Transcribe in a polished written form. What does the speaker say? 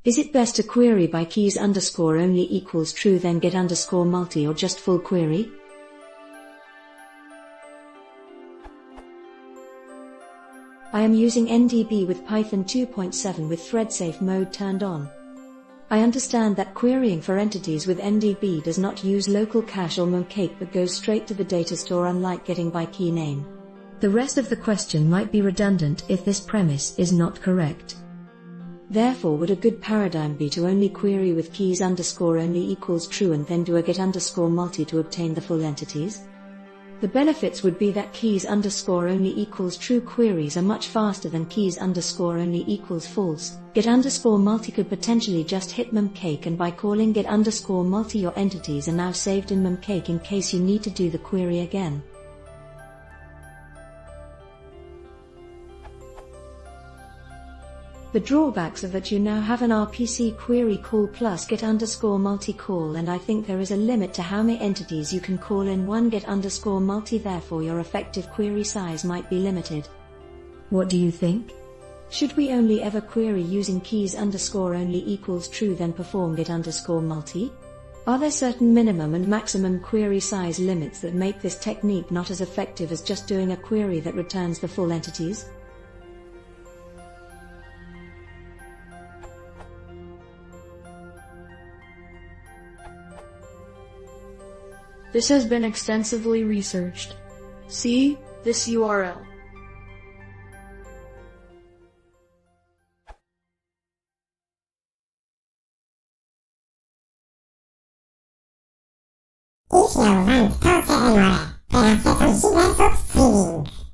Is it best to query by keys underscore only equals true then get underscore multi or just full query? I am using NDB with Python 2.7 with thread-safe mode turned on. I understand that querying for entities with NDB does not use local cache or memcached but goes straight to the data store, unlike getting by key name. The rest of the question might be redundant if this premise is not correct. Therefore, would a good paradigm be to only query with keys underscore only equals true and then do a get underscore multi to obtain the full entities? The benefits would be that keys underscore only equals true queries are much faster than keys underscore only equals false. Get underscore multi could potentially just hit memcached, and by calling get underscore multi your entities are now saved in memcached in case you need to do the query again. The drawbacks are that you now have an RPC query call plus get underscore multi call, and I think there is a limit to how many entities you can call in one get underscore multi, therefore your effective query size might be limited. What do you think? Should we only ever query using keys underscore only equals true then perform get underscore multi? Are there certain minimum and maximum query size limits that make this technique not as effective as just doing a query that returns the full entities? This has been extensively researched. See this URL. Ich know wann Karte Enore, per se to źle subscribing.